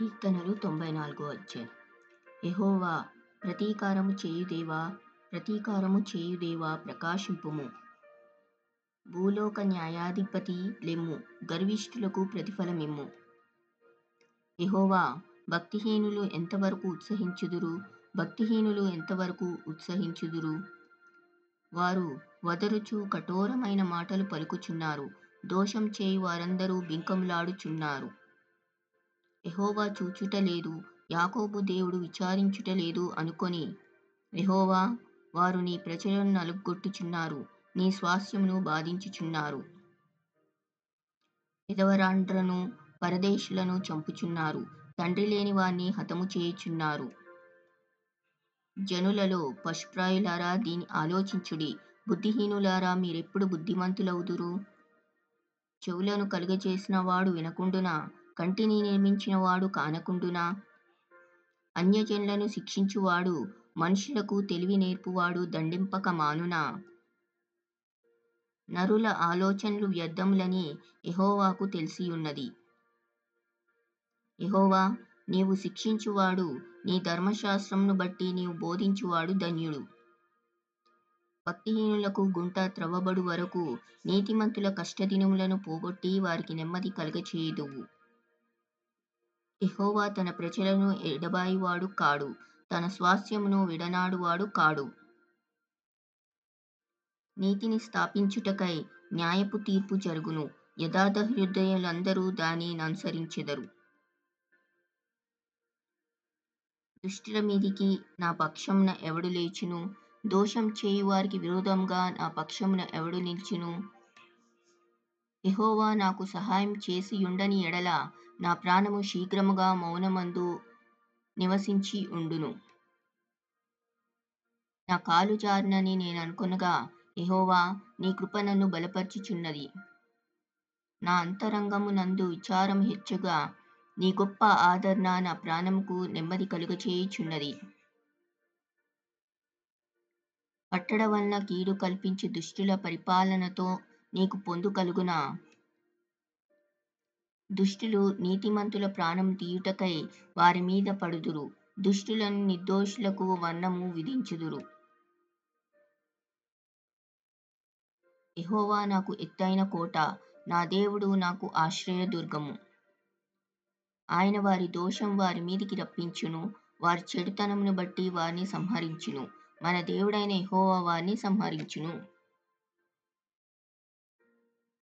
కీర్తనలు 94 అధ్యాయం. యెహోవా ప్రతీకారము చేయుదేవా ప్రకాశింపుము. భూలోక న్యాయాధిపతి లెమ్ము, గర్విష్ఠులకు ప్రతిఫలమిమ్ము. యెహోవా, భక్తిహీనులు ఎంతవరకు ఉత్సహించుదురు? వారు వదరుచు కఠోరమైన మాటలు పలుకుచున్నారు. దోషం చేయు వారందరూ బింకములాడుచున్నారు. యెహోవా చూచుటలేదు, యాకోబు దేవుడు విచారించుటలేదు అనుకొని, యెహోవా, వారు నీ ప్రజలను నలుగగొట్టుచున్నారు, నీ స్వాస్థ్యమును బాధించుచున్నారు. విధవరాండ్రను పరదేశులను చంపుచున్నారు, తండ్రి లేని వారిని హతము చేయుచున్నారు. జనులలో పశుప్రాయులారా, దీని ఆలోచించుడి. బుద్ధిహీనులారా, మీరెప్పుడు బుద్ధిమంతులౌదురు? చెవులను కలుగజేసిన వాడు వినకుండునా? కంటిని నిర్మించిన వాడు కానకుండునా? అన్యజనులను శిక్షించువాడు, మనుషులకు తెలివి నేర్పువాడు దండింపక మానునా? నరుల ఆలోచనలు వ్యర్థములని యెహోవాకు తెలిసియున్నది. యెహోవా, నీవు శిక్షించువాడు, నీ ధర్మశాస్త్రమును బట్టి నీవు బోధించువాడు ధన్యుడు. భక్తిహీనులకు గుంట త్రవ్వబడు వరకు నీతిమంతుల కష్టదినములను పోగొట్టి వారికి నెమ్మది కలుగచేయుదువు. యెహోవా తన ప్రజలను ఎడబాయువాడు కాడు, తన స్వాస్థ్యమును విడనాడువాడు కాడు. నీతిని స్థాపించుటకై న్యాయపు తీర్పు జరుగును. యథార్థ హృదయులందరూ దాని ననుసరించెదరు. దుష్టుల మీదికి నా పక్షమున ఎవడు లేచును? దోషం చేయువారికి విరోధముగా నా పక్షమున ఎవడు నిలుచును? యెహోవా నాకు సహాయం చేసియుండని ఎడల నా ప్రాణము శీఘ్రముగా మౌనమందు నివసించి ఉండును. నా కాలు జారునని నేననుకొనగా, యెహోవా, నీ కృప నన్ను బలపరచుచున్నది. నా అంతరంగమునందు విచారము హెచ్చగా, నీ గొప్ప ఆదరణ నా ప్రాణముకు నెమ్మది కలుగచేయుచున్నది. కట్టడ వలన కీడు కల్పించు దుష్టుల పరిపాలనతో నీకు పొందు కలుగునా? దుష్టులు నీతిమంతుల ప్రాణము తీయుటకై వారి మీద పడుదురు. దుష్టులను నిర్దోషులకు మరణము విధించుదురు. యెహోవా నాకు ఎత్తైన కోట, నా దేవుడు నాకు ఆశ్రయదుర్గము. ఆయన వారి దోషం వారి మీదికి రప్పించును, వారి చెడుతనమును బట్టి వారిని సంహరించును. మన దేవుడైన యెహోవా వారిని సంహరించును.